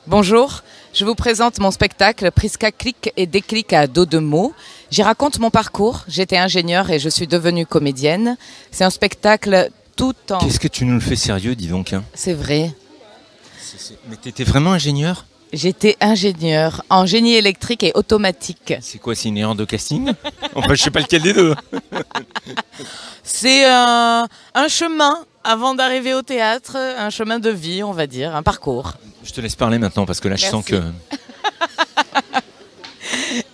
Bonjour, je vous présente mon spectacle Prisca clique et déclic à dos de mots. J'y raconte mon parcours. J'étais ingénieure et je suis devenue comédienne. C'est un spectacle tout en... Qu'est-ce que tu nous le fais sérieux, dis donc, hein. C'est vrai. Mais t'étais vraiment ingénieur? J'étais ingénieure en génie électrique et automatique. C'est quoi, c'est une erreur de casting? Enfin, je sais pas lequel des deux. C'est un chemin avant d'arriver au théâtre, un chemin de vie, on va dire, un parcours. Je te laisse parler maintenant parce que là, je sens que...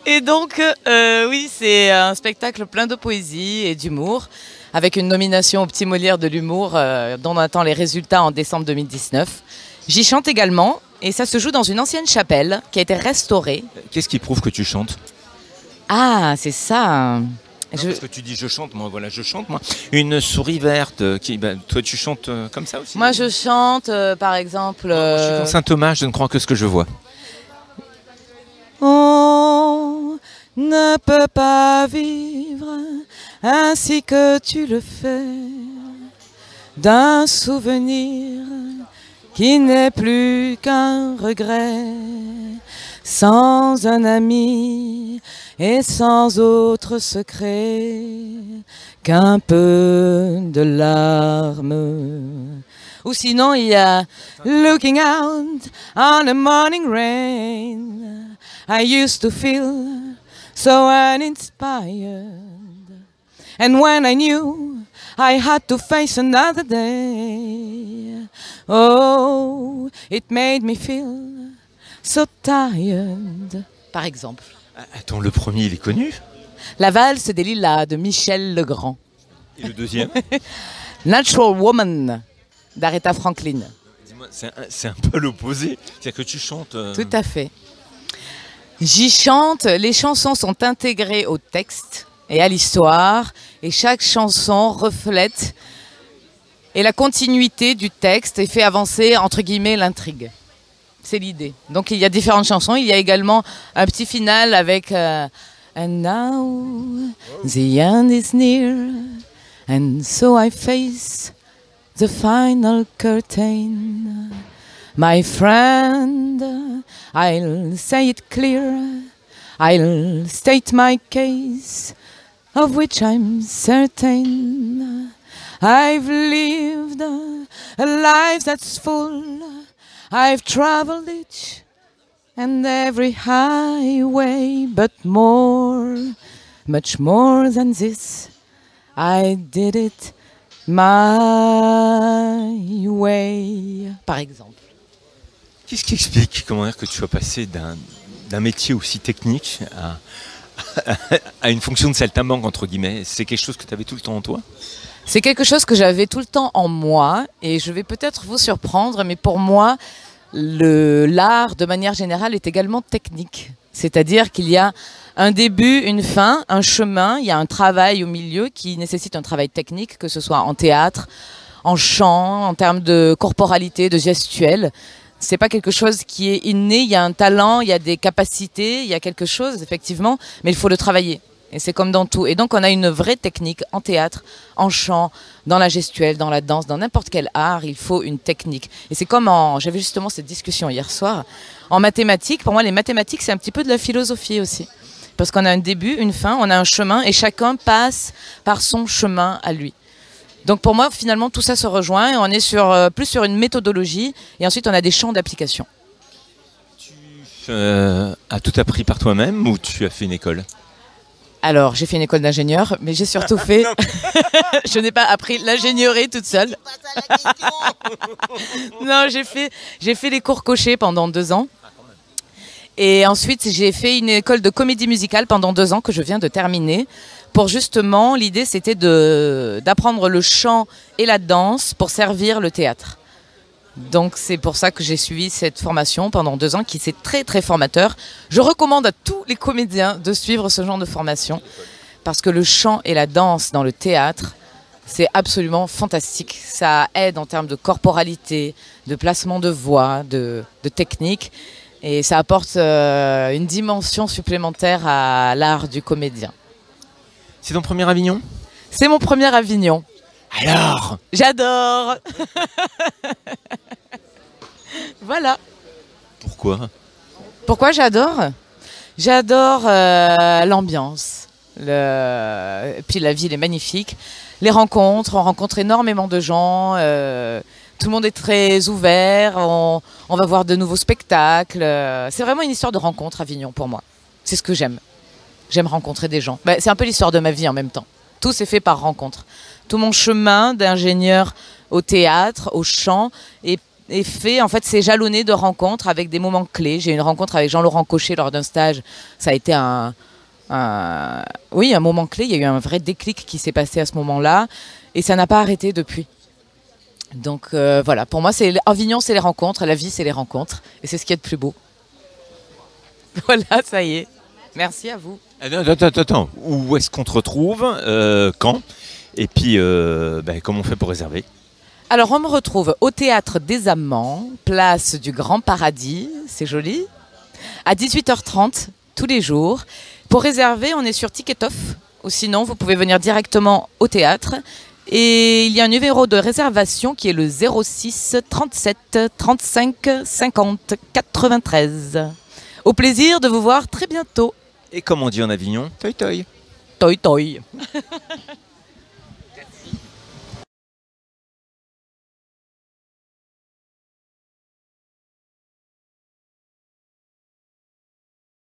Et donc, oui, c'est un spectacle plein de poésie et d'humour, avec une nomination au Petit Molière de l'humour, dont on attend les résultats en décembre 2019. J'y chante également, et ça se joue dans une ancienne chapelle qui a été restaurée. Qu'est-ce qui prouve que tu chantes? Ah, c'est ça. Non, parce que tu dis je chante, moi, voilà, je chante, moi. Une souris verte, toi tu chantes comme ça aussi? Moi, je chante, par exemple... Moi, je suis dans Saint-Thomas, je ne crois que ce que je vois. On ne peut pas vivre ainsi que tu le fais, d'un souvenir qui n'est plus qu'un regret, sans un ami et sans autre secret qu'un peu de larmes. Ou sinon il y a Looking out on the morning rain, I used to feel so uninspired, and when I knew I had to face another day, oh, it made me feel so tired. Par exemple. Attends, le premier, il est connu? La valse des lilas de Michel Legrand. Et le deuxième? Natural Woman d'Aretha Franklin. Dis-moi, c'est un peu l'opposé. C'est-à-dire que tu chantes... Tout à fait. J'y chante, les chansons sont intégrées au texte et à l'histoire, et chaque chanson reflète et la continuité du texte et fait avancer, entre guillemets, l'intrigue. C'est l'idée. Donc il y a différentes chansons, il y a également un petit final avec And now the end is near, and so I face the final curtain. My friend, I'll say it clear, I'll state my case, of which I'm certain. I've lived a life that's full, I've traveled each and every highway, but more, much more than this, I did it my way, par exemple. Qu'est-ce qui explique, comment dire, que tu sois passé d'un métier aussi technique à une fonction de saltimbanque, entre guillemets? C'est quelque chose que tu avais tout le temps en toi? C'est quelque chose que j'avais tout le temps en moi, et je vais peut-être vous surprendre, mais pour moi, l'art, de manière générale, est également technique. C'est-à-dire qu'il y a un début, une fin, un chemin, il y a un travail au milieu qui nécessite un travail technique, que ce soit en théâtre, en chant, en termes de corporalité, de gestuelle. C'est pas quelque chose qui est inné, il y a un talent, il y a des capacités, il y a quelque chose, effectivement, mais il faut le travailler. Et c'est comme dans tout. Et donc on a une vraie technique en théâtre, en chant, dans la gestuelle, dans la danse, dans n'importe quel art, il faut une technique. Et c'est comme j'avais justement cette discussion hier soir, en mathématiques, pour moi les mathématiques c'est un petit peu de la philosophie aussi. Parce qu'on a un début, une fin, on a un chemin et chacun passe par son chemin à lui. Donc pour moi, finalement, tout ça se rejoint et on est plus sur une méthodologie et ensuite on a des champs d'application. Tu as tout appris par toi-même ou tu as fait une école? Alors, j'ai fait une école d'ingénieur, mais j'ai surtout fait... Je n'ai pas appris l'ingénierie toute seule. Non, j'ai fait les cours cochés pendant 2 ans. Et ensuite, j'ai fait une école de comédie musicale pendant 2 ans que je viens de terminer. Pour justement, l'idée c'était d'apprendre le chant et la danse pour servir le théâtre. Donc c'est pour ça que j'ai suivi cette formation pendant 2 ans qui c'est très très formateur. Je recommande à tous les comédiens de suivre ce genre de formation parce que le chant et la danse dans le théâtre, c'est absolument fantastique. Ça aide en termes de corporalité, de placement de voix, de technique et ça apporte une dimension supplémentaire à l'art du comédien. C'est ton premier Avignon? C'est mon premier Avignon. Alors? J'adore. Voilà. Pourquoi Pourquoi? Pourquoi j'adore? J'adore l'ambiance. Et puis la ville est magnifique. Les rencontres, on rencontre énormément de gens. Tout le monde est très ouvert. On va voir de nouveaux spectacles. C'est vraiment une histoire de rencontre, Avignon, pour moi. C'est ce que j'aime. J'aime rencontrer des gens. C'est un peu l'histoire de ma vie en même temps. Tout s'est fait par rencontre. Tout mon chemin d'ingénieur au théâtre, au chant, est fait, en fait, c'est jalonné de rencontres avec des moments clés. J'ai eu une rencontre avec Jean-Laurent Cochet lors d'un stage. Ça a été un moment clé. Il y a eu un vrai déclic qui s'est passé à ce moment-là. Et ça n'a pas arrêté depuis. Donc voilà, pour moi, Avignon, c'est les rencontres. La vie, c'est les rencontres. Et c'est ce qu'il y a de plus beau. Voilà, ça y est. Merci à vous. Attends. Où est-ce qu'on te retrouve? Quand? Et puis, comment on fait pour réserver? Alors, on me retrouve au Théâtre des Amants, place du Grand Paradis, c'est joli, à 18h30 tous les jours. Pour réserver, on est sur Ticketoff, ou sinon, vous pouvez venir directement au théâtre. Et il y a un numéro de réservation qui est le 06 37 35 50 93. Au plaisir de vous voir très bientôt. Et comme on dit en Avignon, toi toi. Toi toi.